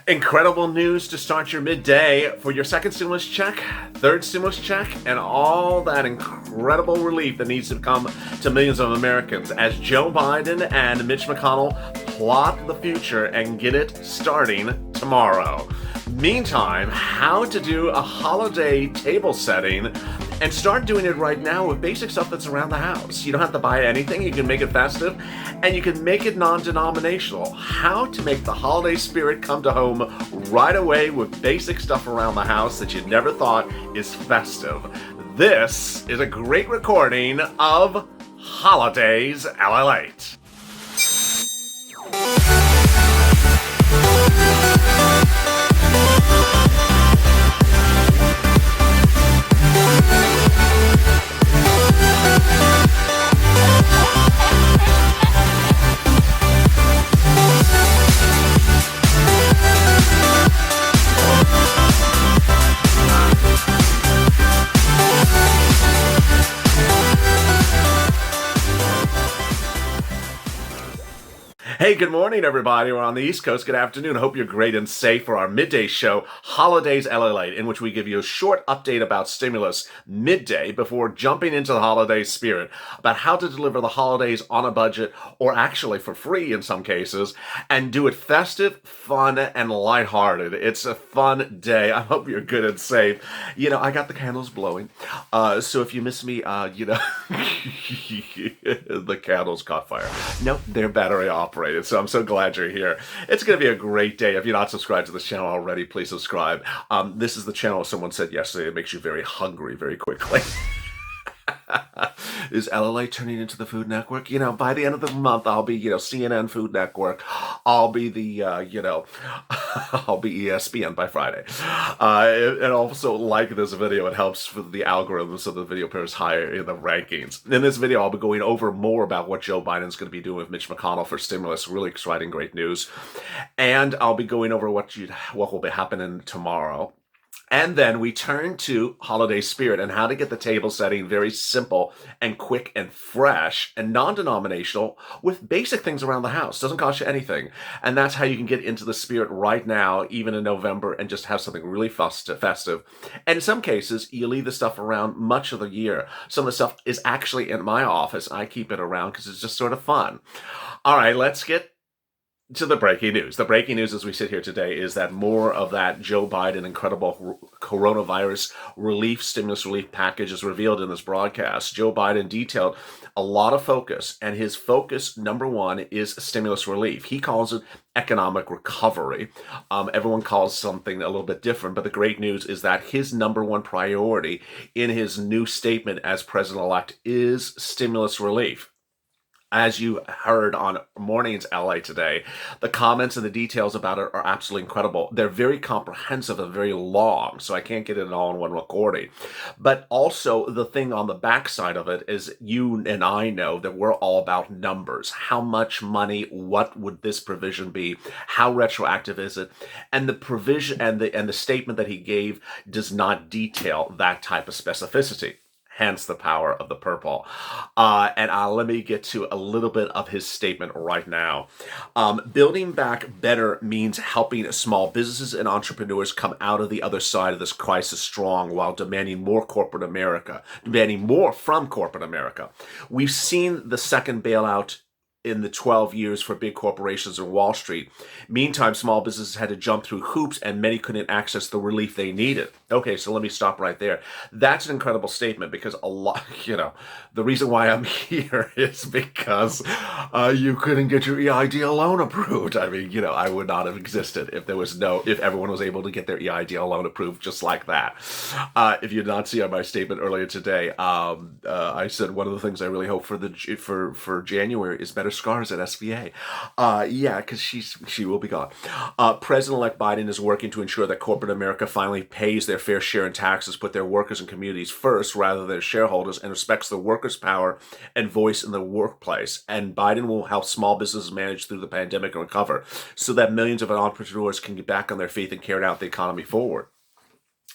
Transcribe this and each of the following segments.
Incredible news to start your midday for your second stimulus check, third stimulus check, and all that incredible relief that needs to come to millions of Americans as Joe Biden and Mitch McConnell plot the future and get it starting tomorrow. Meantime, how to do a holiday table setting and start doing it right now with basic stuff that's around the house. You don't have to buy anything. You can make it festive and you can make it non-denominational. How to make the holiday spirit come to home right away with basic stuff around the house that you never thought is festive. This is a great recording of Holidays LALATE. Hey, good morning, everybody. We're on the East Coast. Good afternoon. I hope you're great and safe for our midday show, Holidays LALATE, in which we give you a short update about stimulus midday before jumping into the holiday spirit, about how to deliver the holidays on a budget, or actually for free in some cases, and do it festive, fun, and lighthearted. It's a fun day. I hope you're good and safe. You know, I got the candles blowing, so if you miss me, the candles caught fire. Nope, they're battery operated. So I'm so glad you're here. It's going to be a great day. If you're not subscribed to this channel already, please subscribe. This is the channel someone said yesterday. It makes you very hungry very quickly. Is LALATE turning into the Food Network? You know, by the end of the month, I'll be, CNN Food Network. I'll be the, I'll be ESPN by Friday. And also like this video. It helps for the algorithm so the video appears higher in the rankings. In this video, I'll be going over more about what Joe Biden's going to be doing with Mitch McConnell for stimulus. Really exciting, great news. And I'll be going over what will be happening tomorrow. And then we turn to holiday spirit and how to get the table setting very simple and quick and fresh and non-denominational with basic things around the house. Doesn't cost you anything. And that's how you can get into the spirit right now, even in November, and just have something really festive. And in some cases, you leave the stuff around much of the year. Some of the stuff is actually in my office. I keep it around because it's just sort of fun. All right, let's get to the breaking news. The breaking news as we sit here today is that more of that Joe Biden incredible coronavirus stimulus relief package is revealed in this broadcast. Joe Biden detailed a lot of focus, and his focus, number one, is stimulus relief. He calls it economic recovery. Everyone calls something a little bit different, but the great news is that his number one priority in his new statement as president-elect is stimulus relief. As you heard on Mornings LA today, the comments and the details about it are absolutely incredible. They're very comprehensive and very long, so I can't get it all in one recording. But also, the thing on the backside of it is you and I know that we're all about numbers. How much money? What would this provision be? How retroactive is it? And the provision and the statement that he gave does not detail that type of specificity. Hence the power of the purple. Let me get to a little bit of his statement right now. Building back better means helping small businesses and entrepreneurs come out of the other side of this crisis strong while demanding more from corporate America. We've seen the second bailout in the 12 years for big corporations in Wall Street. Meantime, small businesses had to jump through hoops and many couldn't access the relief they needed. Okay, so let me stop right there. That's an incredible statement because the reason why I'm here is because you couldn't get your EIDL loan approved. I mean, I would not have existed if everyone was able to get their EIDL loan approved just like that. If you did not see on my statement earlier today, I said one of the things I really hope for January is better scars at SVA. Because she will be gone. President-elect Biden is working to ensure that corporate America finally pays their fair share in taxes, put their workers and communities first rather than shareholders, and respects the workers' power and voice in the workplace. And Biden will help small businesses manage through the pandemic and recover so that millions of entrepreneurs can get back on their feet and carry out the economy forward.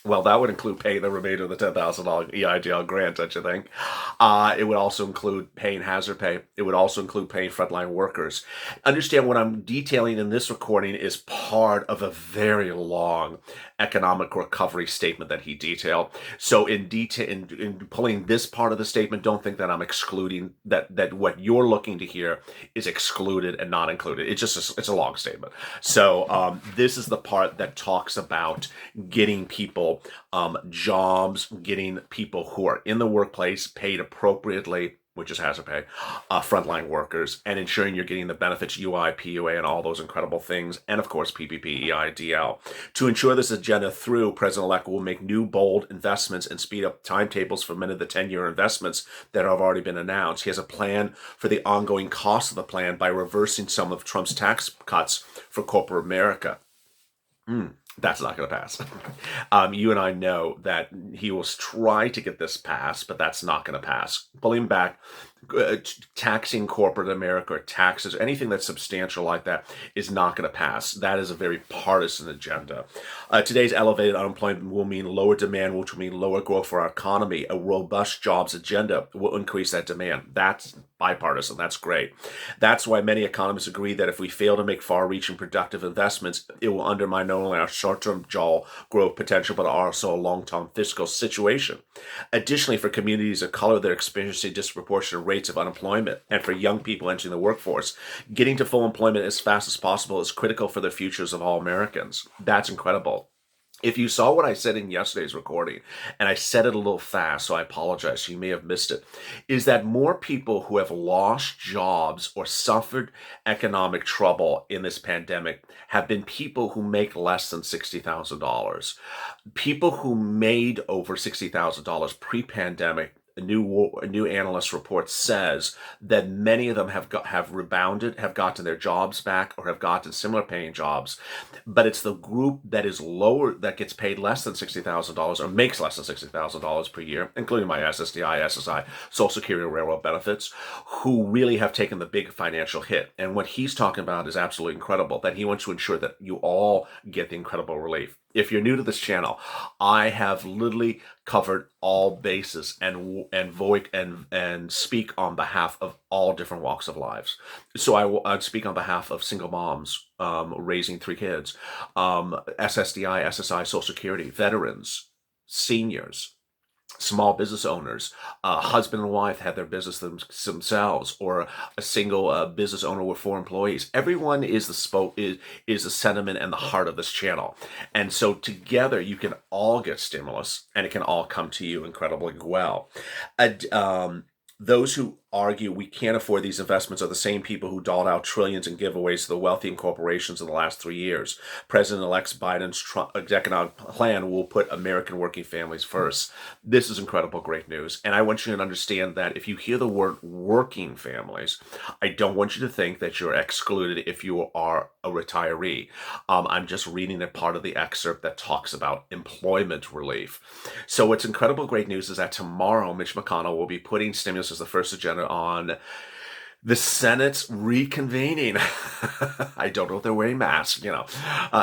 Well, that would include paying the remainder of the $10,000 EIDL grant, don't you think? It would also include paying hazard pay. It would also include paying frontline workers. Understand what I'm detailing in this recording is part of a very long economic recovery statement that he detailed. So in detail, in pulling this part of the statement, don't think that I'm excluding that what you're looking to hear is excluded and not included. It's a long statement. So this is the part that talks about getting people jobs, getting people who are in the workplace paid appropriately, which is hazard pay, frontline workers, and ensuring you're getting the benefits UI, PUA, and all those incredible things, and of course PPP, EIDL. To ensure this agenda through, President-elect will make new bold investments and speed up timetables for many of the 10-year investments that have already been announced. He has a plan for the ongoing cost of the plan by reversing some of Trump's tax cuts for corporate America. That's not going to pass. You and I know that he will try to get this passed, but that's not going to pass. Pulling back, taxing corporate America or taxes, anything that's substantial like that is not going to pass. That is a very partisan agenda. Today's elevated unemployment will mean lower demand, which will mean lower growth for our economy. A robust jobs agenda will increase that demand. That's bipartisan. That's great. That's why many economists agree that if we fail to make far-reaching productive investments, it will undermine not only our short-term job growth potential, but also a long-term fiscal situation. Additionally, for communities of color that are experiencing disproportionate rates of unemployment, and for young people entering the workforce, getting to full employment as fast as possible is critical for the futures of all Americans. That's incredible. If you saw what I said in yesterday's recording, and I said it a little fast, so I apologize, you may have missed it, is that more people who have lost jobs or suffered economic trouble in this pandemic have been people who make less than $60,000. People who made over $60,000 pre-pandemic, a new analyst report says that many of them have rebounded, have gotten their jobs back, or have gotten similar paying jobs. But it's the group that is lower, that gets paid less than $60,000 or makes less than $60,000 per year, including my SSDI, SSI, Social Security, and Railroad benefits, who really have taken the big financial hit. And what he's talking about is absolutely incredible, that he wants to ensure that you all get the incredible relief. If you're new to this channel, I have literally covered all bases and speak on behalf of all different walks of lives. So I'd speak on behalf of single moms raising 3 kids, SSDI, SSI, Social Security, veterans, seniors, small business owners, husband and wife had their business themselves, or a single business owner with 4 employees. Everyone is the sentiment and the heart of this channel. And so together you can all get stimulus, and it can all come to you incredibly well. Those who argue we can't afford these investments are the same people who doled out trillions in giveaways to the wealthy and corporations in the last 3 years. President-elect Biden's economic plan will put American working families first. This is incredible, great news. And I want you to understand that if you hear the word working families, I don't want you to think that you're excluded if you are a retiree. I'm just reading a part of the excerpt that talks about employment relief. So what's incredible, great news is that tomorrow Mitch McConnell will be putting stimulus as the first agenda on the Senate's reconvening. I don't know if they're wearing masks,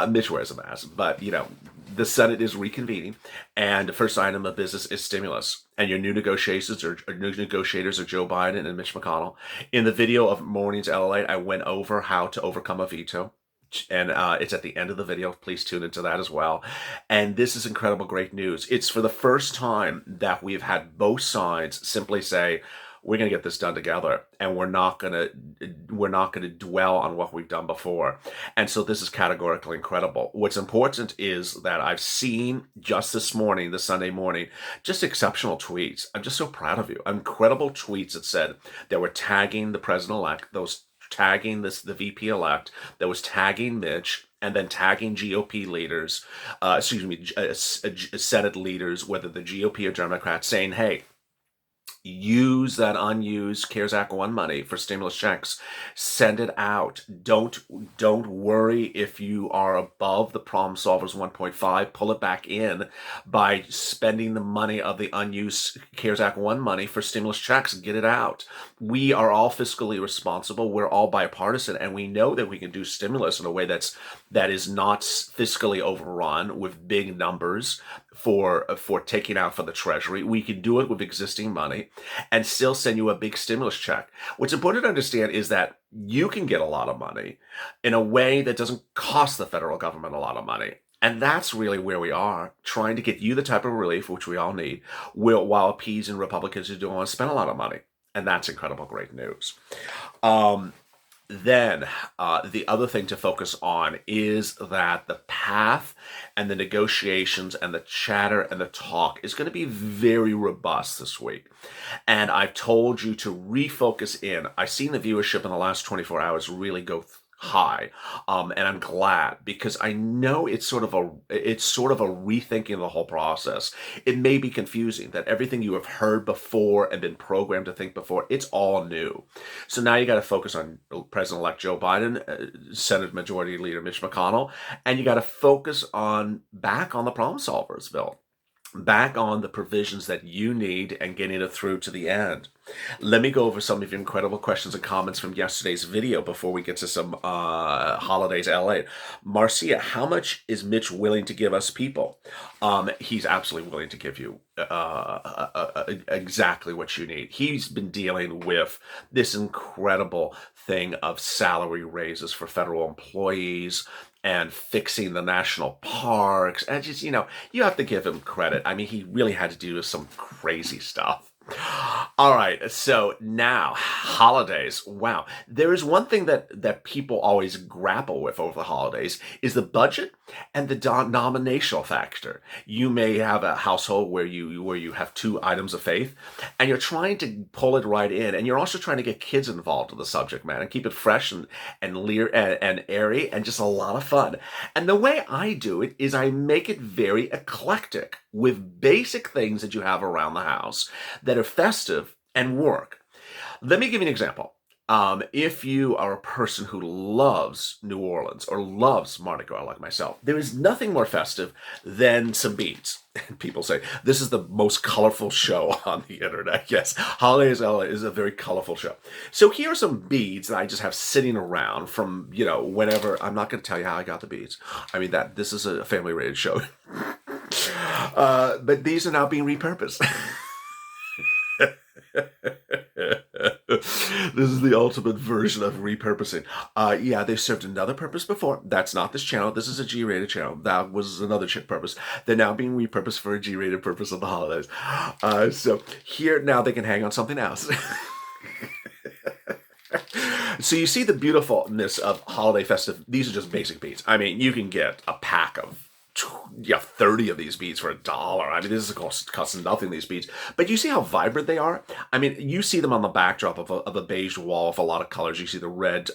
Mitch wears a mask, but the Senate is reconvening, and the first item of business is stimulus. And your new negotiators are Joe Biden and Mitch McConnell. In the video of morning's LALATE, I went over how to overcome a veto. And it's at the end of the video. Please tune into that as well. And this is incredible, great news. It's for the first time that we've had both sides simply say, we're going to get this done together, and we're not going to dwell on what we've done before. And so this is categorically incredible. What's important is that I've seen just this morning, this Sunday morning, just exceptional tweets. I'm just so proud of you. Incredible tweets that said that were tagging the president-elect, those tagging the VP-elect, that was tagging Mitch, and then tagging GOP leaders, Senate leaders, whether the GOP or Democrats, saying, hey, use that unused CARES Act 1 money for stimulus checks. Send it out. Don't worry if you are above the Problem Solvers 1.5. Pull it back in by spending the money of the unused CARES Act 1 money for stimulus checks and get it out. We are all fiscally responsible. We're all bipartisan, and we know that we can do stimulus in a way that is not fiscally overrun with big numbers, for taking out from the Treasury. We can do it with existing money and still send you a big stimulus check. What's important to understand is that you can get a lot of money in a way that doesn't cost the federal government a lot of money. And that's really where we are, trying to get you the type of relief which we all need, while P's and Republicans who don't want to spend a lot of money. And that's incredible, great news. Um, then the other thing to focus on is that the path and the negotiations and the chatter and the talk is going to be very robust this week. And I've told you to refocus in. I've seen the viewership in the last 24 hours really go high, and I'm glad, because I know it's sort of a rethinking of the whole process. It may be confusing that everything you have heard before and been programmed to think before, it's all new. So now you got to focus on President-elect Joe Biden, Senate Majority Leader Mitch McConnell, and you got to focus on back on the problem solvers bill, back on the provisions that you need and getting it through to the end. Let me go over some of your incredible questions and comments from yesterday's video before we get to some holidays LA. Marcia, how much is Mitch willing to give us people? He's absolutely willing to give you exactly what you need. He's been dealing with this incredible thing of salary raises for federal employees and fixing the national parks. And just, you have to give him credit. I mean, he really had to do some crazy stuff. All right, so now holidays. Wow, there is one thing that people always grapple with over the holidays is the budget and the denominational factor. You may have a household where you have two items of faith, and you're trying to pull it right in, and you're also trying to get kids involved in the subject matter and keep it fresh and airy and just a lot of fun. And the way I do it is I make it very eclectic with basic things that you have around the house that are festive and work. Let me give you an example. If you are a person who loves New Orleans or loves Mardi Gras like myself, there is nothing more festive than some beads. And people say, this is the most colorful show on the internet. Yes, Holidays LA is a very colorful show. So here are some beads that I just have sitting around from, whenever. I'm not going to tell you how I got the beads. I mean, this is a family-rated show. But these are now being repurposed. This is the ultimate version of repurposing. Yeah, they served another purpose before. That's not this channel. This is a G-rated channel. That was another purpose. They're now being repurposed for a G-rated purpose of the holidays. So here now they can hang on something else. So you see the beautifulness of holiday festive. These are just basic beads. I mean, you can get a pack of 30 of these beads for $1. I mean, this is costing nothing, these beads. But you see how vibrant they are? I mean, you see them on the backdrop of a beige wall with a lot of colors. You see the red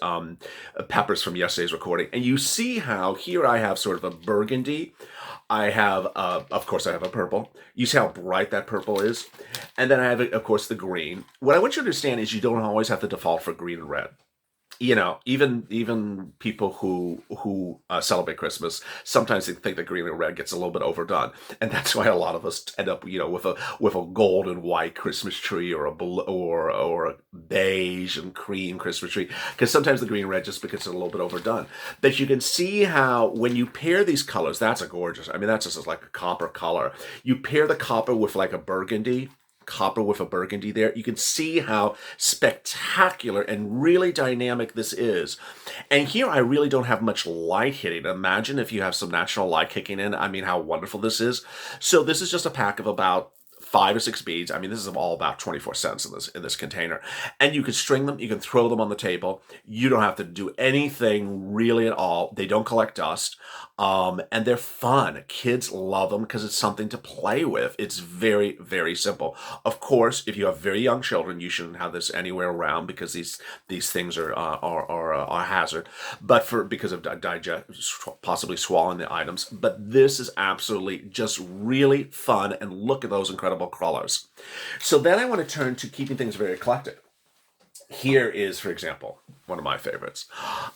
peppers from yesterday's recording. And you see how here I have sort of a burgundy. I have, of course, I have a purple. You see how bright that purple is? And then I have, of course, the green. What I want you to understand is you don't always have to default for green and red. Even people who celebrate Christmas, sometimes they think that green and red gets a little bit overdone, and that's why a lot of us end up, with a gold and white Christmas tree or a blue, or a beige and cream Christmas tree, because sometimes the green and red just gets a little bit overdone. But you can see how when you pair these colors, that's a gorgeous. I mean, that's just like a copper color. You pair the copper with like a burgundy. Copper with a burgundy there. You can see how spectacular and really dynamic this is. And here I really don't have much light hitting. Imagine if you have some natural light kicking in. I mean, how wonderful this is. So this is just a pack of about 5 or 6 beads. I mean, this is all about 24 cents in this container. And you can string them. You can throw them on the table. You don't have to do anything really at all. They don't collect dust. And they're fun. Kids love them because it's something to play with. It's very, very simple. Of course, if you have very young children, you shouldn't have this anywhere around because these things are a hazard. But because of possibly swallowing the items. But this is absolutely just really fun. And look at those incredible colors. So then I want to turn to keeping things very eclectic. Here is, for example, one of my favorites.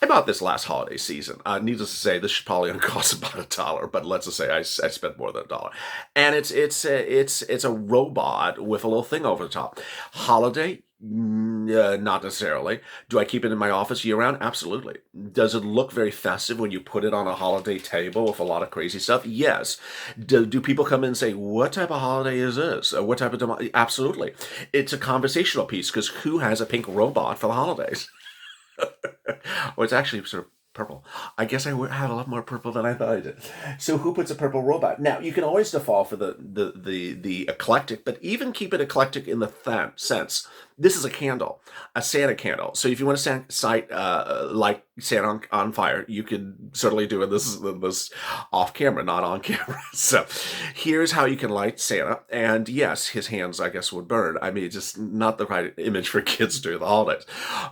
I bought this last holiday season. Needless to say, this should probably cost about $1, but let's just say I spent more than $1. And it's a robot with a little thing over the top. Holiday, Not necessarily. Do I keep it in my office year round? Absolutely. Does it look very festive when you put it on a holiday table with a lot of crazy stuff? Yes. Do people come in and say, what type of holiday is this? What type of Absolutely. It's a conversational piece because who has a pink robot for the holidays? Well, it's actually sort of purple. I guess I have a lot more purple than I thought I did. So who puts a purple robot? Now you can always default for the eclectic, but even keep it eclectic in the sense. This is a candle, a Santa candle. So if you want to light Santa on fire, you can certainly do it. This off camera, not on camera. So here's how you can light Santa. And yes, his hands, I guess, would burn. I mean, just not the right image for kids during the holidays.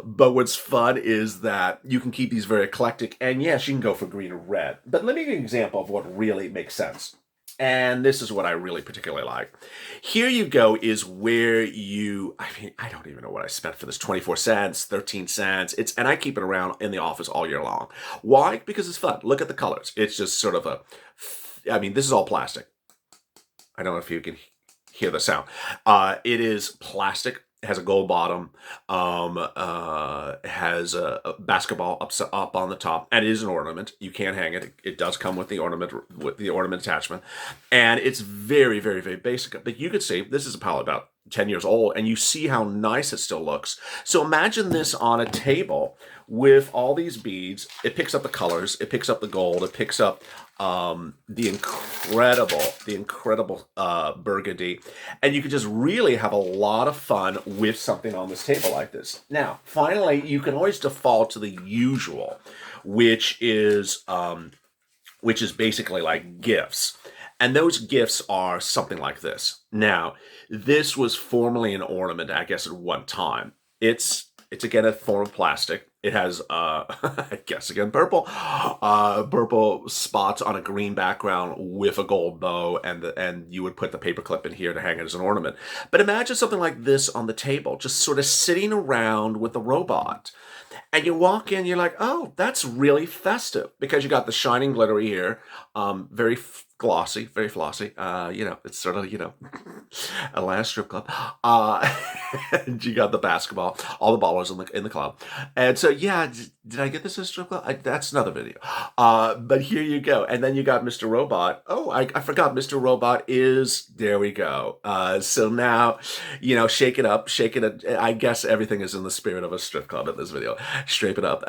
But what's fun is that you can keep these very eclectic. And yes, you can go for green or red. But let me give you an example of what really makes sense. And this is what I really particularly like. Here you go is where I don't even know what I spent for this, 24 cents, 13 cents. And I keep it around in the office all year long. Why? Because it's fun. Look at the colors. It's just sort of this is all plastic. I don't know if you can hear the sound. It is plastic. Has a gold bottom, has a basketball up on the top, and it is an ornament. You can't hang it. It does come with the ornament attachment, and it's very, very, very basic. But you could see this is probably about 10 years old, and you see how nice it still looks. So imagine this on a table with all these beads. It picks up the colors, it picks up the gold, it picks up the incredible burgundy, and you could just really have a lot of fun with something on this table like this. Now, finally, you can always default to the usual, which is basically like gifts. And those gifts are something like this. Now, this was formerly an ornament, I guess, at one time. It's again a form of plastic. It has, I guess again, purple spots on a green background with a gold bow, and you would put the paperclip in here to hang it as an ornament. But imagine something like this on the table, just sort of sitting around with the robot. And you walk in, you're like, oh, that's really festive because you got the shining glittery here, very glossy, very flossy. It's sort of, a last strip club. And you got the basketball, all the ballers in the club. And so, yeah, did I get this as a strip club? That's another video. But here you go. And then you got Mr. Robot. Oh, I forgot Mr. Robot there we go. So now, shake it up, I guess everything is in the spirit of a strip club in this video. Straight it up,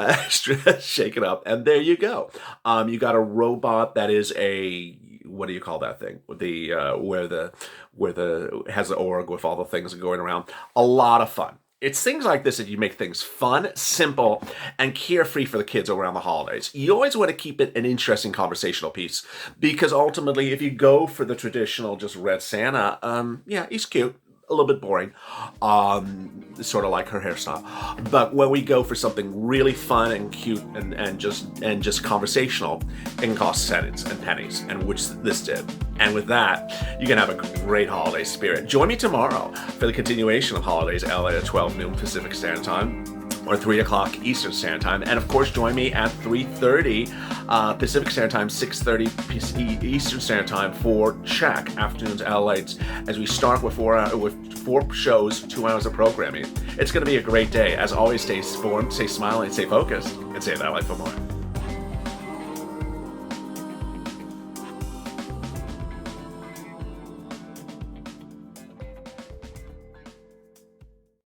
shake it up, and there you go. You got a robot that is what do you call that thing? Where the has the org with all the things going around. A lot of fun. It's things like this that you make things fun, simple, and carefree for the kids around the holidays. You always want to keep it an interesting conversational piece because ultimately, if you go for the traditional just red Santa, yeah, he's cute. A little bit boring, sort of like her hairstyle. But when we go for something really fun and cute and just conversational, it can cost cents and pennies, and which this did. And with that, you can have a great holiday spirit. Join me tomorrow for the continuation of Holidays LA at 12 noon Pacific Standard Time, or 3 o'clock Eastern Standard Time. And of course, join me at 3:30 Pacific Standard Time, 6:30 Eastern Standard Time for Check Afternoons LATE as we start with 4 shows, 2 hours of programming. It's going to be a great day. As always, stay informed, stay smiling, stay focused, and save that life for more.